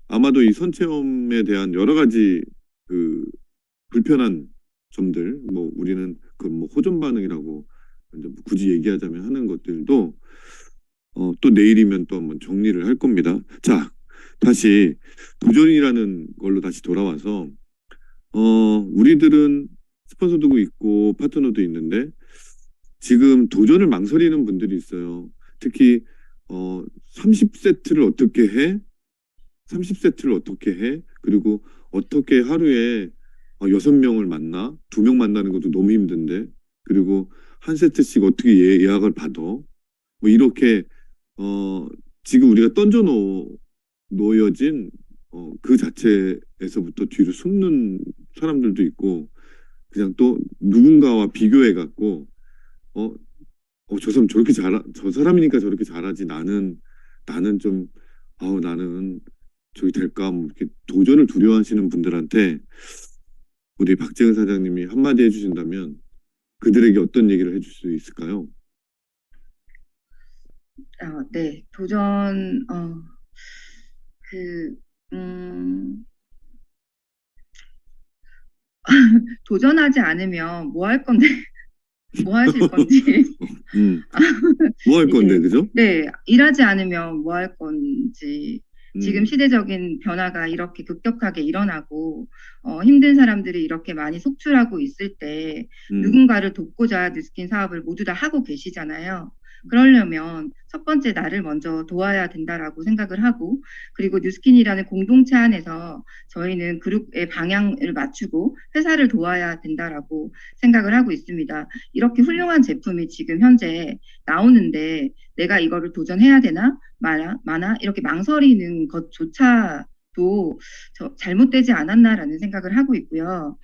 아마도 이 선체험에 대한 여러 가지 그 불편한 점들, 뭐 우리는 그 뭐 호전 반응이라고 이제 굳이 얘기하자면 하는 것들도 또 내일이면 또 한번 정리를 할 겁니다. 자, 다시 도전이라는 걸로 다시 돌아와서 우리들은 스폰서도 있고 파트너도 있는데 지금 도전을 망설이는 분들이 있어요. 특히 30세트를 어떻게 해? 30세트를 어떻게 해? 그리고 어떻게 하루에 6명을 만나? 2명 만나는 것도 너무 힘든데 그리고 한 세트씩 어떻게 예약을 받아? 뭐 이렇게 지금 우리가 던져 놓여진 그 자체에서부터 뒤로 숨는 사람들도 있고 그냥 또 누군가와 비교해 갖고 저 사람 저 사람이니까 저렇게 잘하지 나는 좀 나는 저기 될까 뭐 이렇게 도전을 두려워하시는 분들한테 우리 박재은 사장님이 한마디 해주신다면 그들에게 어떤 얘기를 해줄 수 있을까요? 네, 도전 도전하지 않으면 뭐 할 건데 뭐 하실 건지 뭐 할 건데 이제 그죠? 네, 일하지 않으면 뭐 할 건지 지금 시대적인 변화가 이렇게 급격하게 일어나고 힘든 사람들이 이렇게 많이 속출하고 있을 때 누군가를 돕고자 뉴스킨 사업을 모두 다 하고 계시잖아요. 그러려면 첫 번째 나를 먼저 도와야 된다라고 생각을 하고, 그리고 뉴스킨이라는 공동체 안에서 저희는 그룹의 방향을 맞추고 회사를 도와야 된다라고 생각을 하고 있습니다. 이렇게 훌륭한 제품이 지금 현재 나오는데 내가 이거를 도전해야 되나 마나 이렇게 망설이는 것조차도 잘못되지 않았나라는 생각을 하고 있고요.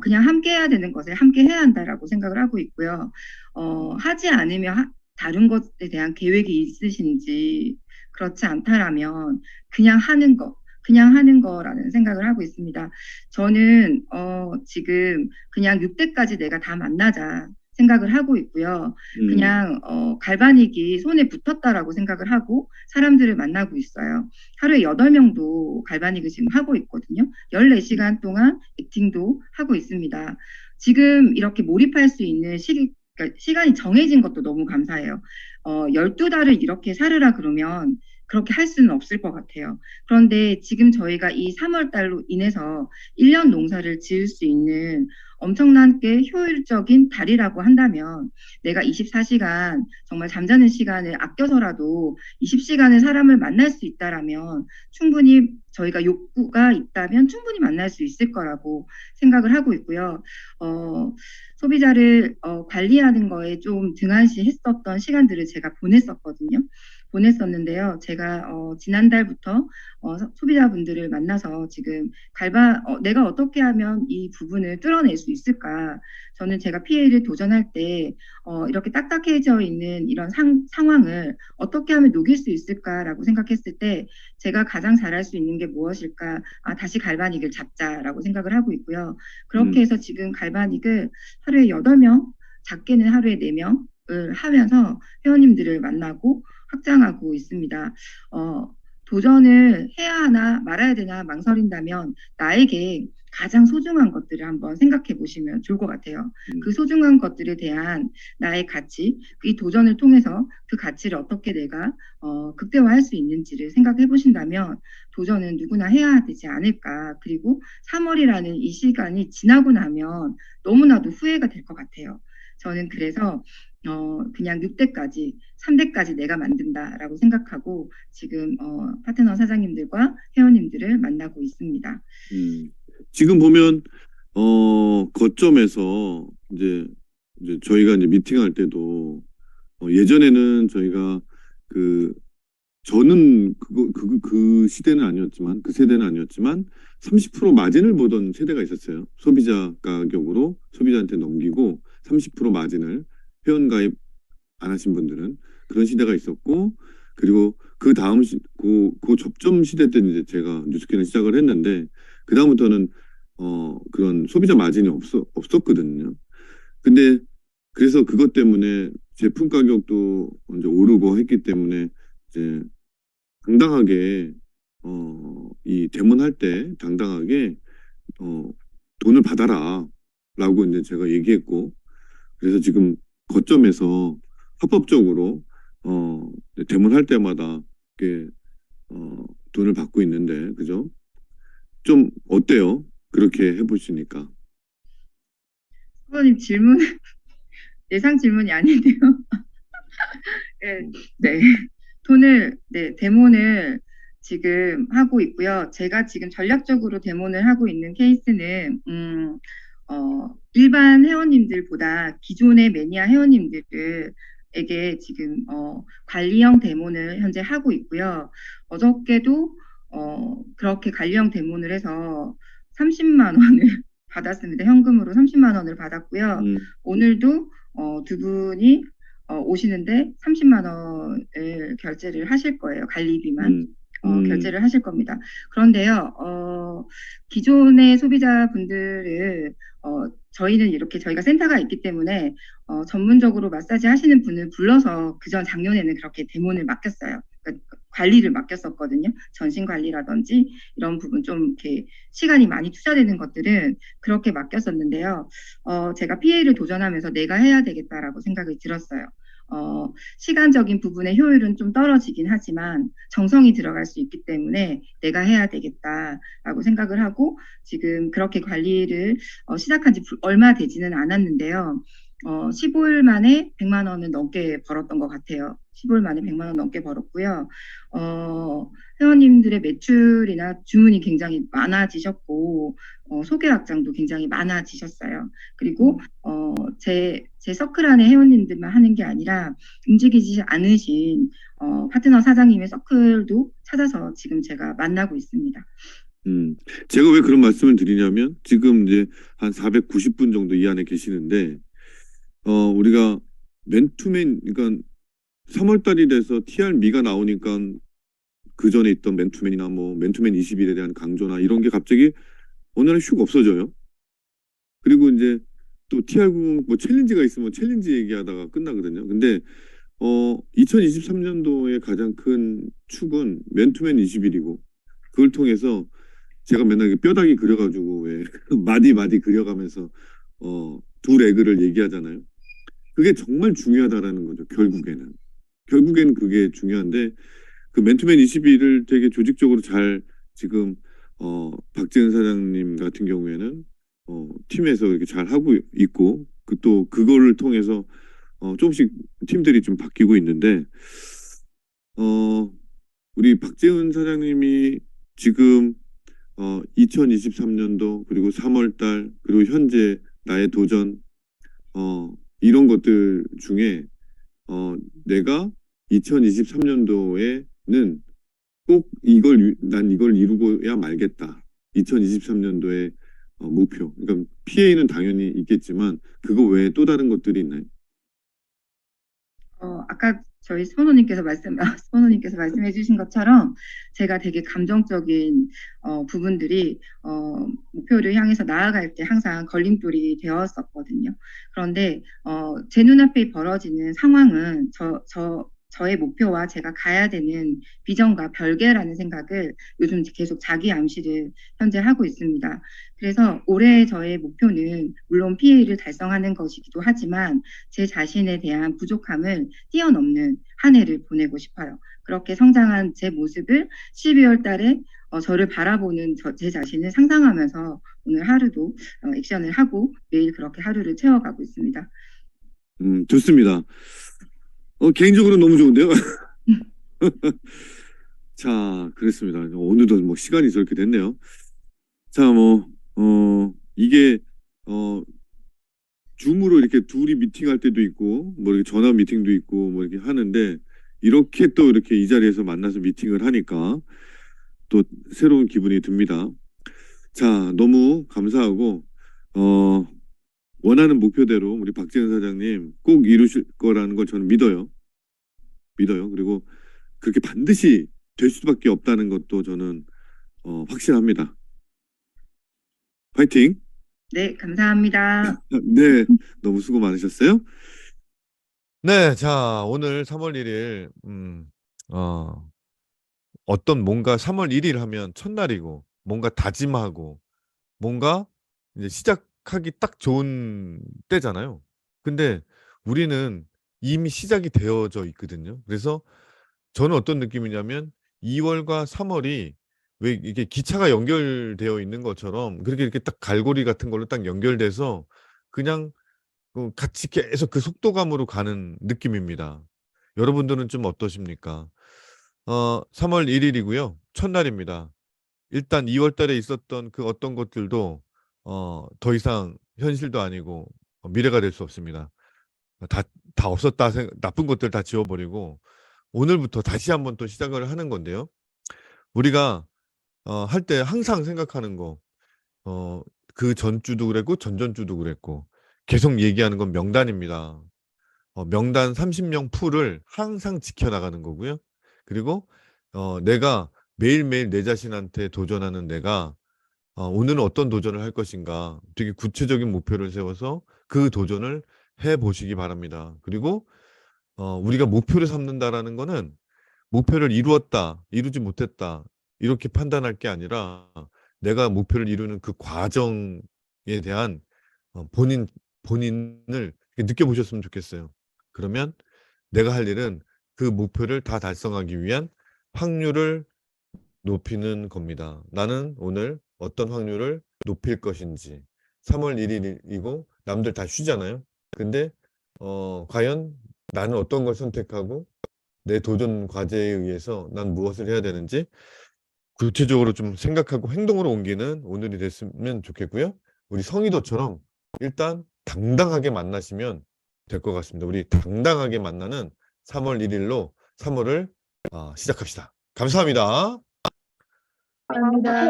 그냥 함께 해야 되는 것에 함께 해야 한다라고 생각을 하고 있고요. 하지 않으면 다른 것에 대한 계획이 있으신지, 그렇지 않다라면 그냥 하는 거라는 생각을 하고 있습니다. 저는 지금 그냥 6대까지 내가 다 만나자 생각을 하고 있고요. 그냥 갈바닉이 손에 붙었다라고 생각을 하고 사람들을 만나고 있어요. 하루에 8명도 갈바닉을 지금 하고 있거든요. 14시간 동안 액팅도 하고 있습니다. 지금 이렇게 몰입할 수 있는 그러니까 시간이 정해진 것도 너무 감사해요. 12달을 이렇게 살으라 그러면 그렇게 할 수는 없을 것 같아요. 그런데 지금 저희가 이 3월 달로 인해서 1년 농사를 지을 수 있는 엄청나게 효율적인 달이라고 한다면, 내가 24시간 정말 잠자는 시간을 아껴서라도 20시간을 사람을 만날 수 있다라면 충분히 저희가 욕구가 있다면 충분히 만날 수 있을 거라고 생각을 하고 있고요. 소비자를 관리하는 거에 좀 등한시했었던 시간들을 제가 보냈었는데요. 제가 지난달부터 소비자분들을 만나서 지금 내가 어떻게 하면 이 부분을 뚫어낼 수 있을까? 저는 제가 PA를 도전할 때 이렇게 딱딱해져 있는 이런 상황을 어떻게 하면 녹일 수 있을까라고 생각했을 때 제가 가장 잘할 수 있는 게 무엇일까? 다시 갈바닉을 잡자라고 생각을 하고 있고요. 그렇게 해서 지금 갈바닉을 하루에 8명, 작게는 하루에 4명을 하면서 회원님들을 만나고 확장하고 있습니다. 도전을 해야 하나 말아야 되나 망설인다면 나에게 가장 소중한 것들을 한번 생각해 보시면 좋을 것 같아요. 그 소중한 것들에 대한 나의 가치, 이 도전을 통해서 그 가치를 어떻게 내가 극대화할 수 있는지를 생각해 보신다면 도전은 누구나 해야 되지 않을까. 그리고 3월이라는 이 시간이 지나고 나면 너무나도 후회가 될 것 같아요. 저는 그래서 그냥 6대까지, 3대까지 내가 만든다라고 생각하고 지금 파트너 사장님들과 회원님들을 만나고 있습니다. 지금 보면 거점에서 이제 저희가 이제 미팅할 때도 예전에는 저희가 저는 그 시대는 아니었지만, 그 세대는 아니었지만 30% 마진을 보던 세대가 있었어요. 소비자 가격으로 소비자한테 넘기고 30% 마진을 회원 가입 안 하신 분들은 그런 시대가 있었고, 그리고 그 다음 그 접점 시대 때는 이제 제가 뉴스킨을 시작을 했는데 그 다음부터는 그런 소비자 마진이 없었거든요. 근데 그래서 그것 때문에 제품 가격도 이제 오르고 했기 때문에 이제 당당하게 이 대문할 때 당당하게 돈을 받아라라고 이제 제가 얘기했고, 그래서 지금 거점에서 합법적으로 대문할 때마다 이렇게 돈을 받고 있는데, 그죠? 좀 어때요? 그렇게 해보시니까. 후보님 질문 예상 질문이 아닌데요. 네. 데몬을 지금 하고 있고요. 제가 지금 전략적으로 데몬을 하고 있는 케이스는 일반 회원님들보다 기존의 매니아 회원님들에게 지금 관리형 데몬을 현재 하고 있고요. 어저께도 그렇게 관리형 데몬을 해서 30만 원을 받았습니다. 현금으로 30만 원을 받았고요. 오늘도 두 분이 오시는데 30만 원을 결제를 하실 거예요. 관리비만 결제를 하실 겁니다. 그런데요, 기존의 소비자분들을 저희는 이렇게 저희가 센터가 있기 때문에 전문적으로 마사지 하시는 분을 불러서 그전 작년에는 그렇게 데몬을 맡겼어요. 그러니까 관리를 맡겼었거든요. 전신 관리라든지 이런 부분 좀 이렇게 시간이 많이 투자되는 것들은 그렇게 맡겼었는데요. 제가 PA를 도전하면서 내가 해야 되겠다라고 생각이 들었어요. 시간적인 부분의 효율은 좀 떨어지긴 하지만 정성이 들어갈 수 있기 때문에 내가 해야 되겠다라고 생각을 하고 지금 그렇게 관리를 시작한 지 얼마 되지는 않았는데요. 15일 만에 100만 원은 넘게 벌었던 것 같아요. 15일 만에 100만 원 넘게 벌었고요. 회원님들의 매출이나 주문이 굉장히 많아지셨고, 소개 확장도 굉장히 많아지셨어요. 그리고, 제 서클 안에 회원님들만 하는 게 아니라 움직이지 않으신, 파트너 사장님의 서클도 찾아서 지금 제가 만나고 있습니다. 제가 왜 그런 말씀을 드리냐면, 지금 이제 한 490분 정도 이 안에 계시는데, 우리가 맨투맨, 그러니까 3월 달이 돼서 TR미가 나오니까 그 전에 있던 맨투맨이나 뭐 맨투맨 20일에 대한 강조나 이런 게 갑자기 어느 날 슉 없어져요. 그리고 이제 또 TR90 뭐 챌린지가 있으면 챌린지 얘기하다가 끝나거든요. 근데 2023년도의 가장 큰 축은 맨투맨 20일이고 그걸 통해서 제가 맨날 뼈다귀 그려가지고 왜 마디 그려가면서 두 레그를 얘기하잖아요. 그게 정말 중요하다라는 거죠. 결국에는 그게 중요한데 그 맨투맨 22를 되게 조직적으로 잘 지금 박지은 사장님 같은 경우에는 팀에서 이렇게 잘 하고 있고 또 그거를 통해서 조금씩 팀들이 좀 바뀌고 있는데 우리 박지은 사장님이 지금 2023년도 그리고 3월 달 그리고 현재 나의 도전 이런 것들 중에 내가 2023년도에는 꼭 난 이걸 이루고야 말겠다. 2023년도의 목표. 그러니까 PA는 당연히 있겠지만 그거 외에 또 다른 것들이 있나요? 아까 저희 스포너님께서 말씀해 주신 것처럼 제가 되게 감정적인 부분들이 목표를 향해서 나아갈 때 항상 걸림돌이 되었었거든요. 그런데 제 눈앞에 벌어지는 상황은 저의 목표와 제가 가야 되는 비전과 별개라는 생각을 요즘 계속 자기 암시를 현재 하고 있습니다. 그래서 올해 저의 목표는 물론 PA를 달성하는 것이기도 하지만 제 자신에 대한 부족함을 뛰어넘는 한 해를 보내고 싶어요. 그렇게 성장한 제 모습을 12월 달에 저를 바라보는 제 자신을 상상하면서 오늘 하루도 액션을 하고 매일 그렇게 하루를 채워가고 있습니다. 좋습니다. 개인적으로 너무 좋은데요? 자, 그렇습니다. 오늘도 뭐 시간이 저렇게 됐네요. 자, 이게, 줌으로 이렇게 둘이 미팅할 때도 있고, 뭐 이렇게 전화 미팅도 있고, 뭐 이렇게 하는데, 이렇게 또 이렇게 이 자리에서 만나서 미팅을 하니까 또 새로운 기분이 듭니다. 자, 너무 감사하고, 원하는 목표대로 우리 박지은 사장님 꼭 이루실 거라는 걸 저는 믿어요. 그리고 그렇게 반드시 될 수밖에 없다는 것도 저는 확신합니다. 파이팅! 네, 감사합니다. 네, 너무 수고 많으셨어요. 네, 자, 오늘 3월 1일, 어떤 뭔가 3월 1일 하면 첫날이고, 뭔가 다짐하고, 뭔가 이제 시작하기 딱 좋은 때잖아요. 근데 우리는 이미 시작이 되어져 있거든요. 그래서 저는 어떤 느낌이냐면 2월과 3월이 왜 이게 기차가 연결되어 있는 것처럼 그렇게 이렇게 딱 갈고리 같은 걸로 딱 연결돼서 그냥 같이 계속 그 속도감으로 가는 느낌입니다. 여러분들은 좀 어떠십니까? 3월 1일이고요. 첫날입니다. 일단 2월 달에 있었던 그 어떤 것들도 더 이상 현실도 아니고 미래가 될 수 없습니다. 다 없었다. 나쁜 것들 다 지워버리고 오늘부터 다시 한번 또 시작을 하는 건데요. 우리가 할 때 항상 생각하는 거, 그 전주도 그랬고 전전주도 그랬고 계속 얘기하는 건 명단입니다. 명단 30명 풀을 항상 지켜나가는 거고요. 그리고 내가 매일매일 내 자신한테 도전하는 내가 오늘은 어떤 도전을 할 것인가 되게 구체적인 목표를 세워서 그 도전을 해보시기 바랍니다. 그리고 우리가 목표를 삼는다라는 거는 목표를 이루었다, 이루지 못했다 이렇게 판단할 게 아니라 내가 목표를 이루는 그 과정에 대한 본인을 느껴보셨으면 좋겠어요. 그러면 내가 할 일은 그 목표를 다 달성하기 위한 확률을 높이는 겁니다. 나는 오늘 어떤 확률을 높일 것인지. 3월 1일이고 남들 다 쉬잖아요. 근데 과연 나는 어떤 걸 선택하고 내 도전 과제에 의해서 난 무엇을 해야 되는지 구체적으로 좀 생각하고 행동으로 옮기는 오늘이 됐으면 좋겠고요. 우리 성의도처럼 일단 당당하게 만나시면 될 것 같습니다. 우리 당당하게 만나는 3월 1일로 3월을 시작합시다. 감사합니다. 감사합니다.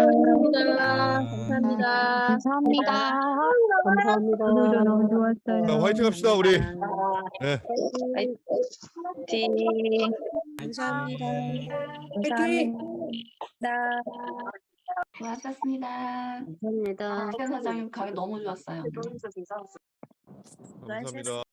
감사합니다. 오늘도 너무 좋았어요. 자, 화이팅 합시다, 우리. 네. 감사합니다. 고맙습니다. 감사합니다. 박현 사장님 가게 너무 좋았어요. 감사합니다.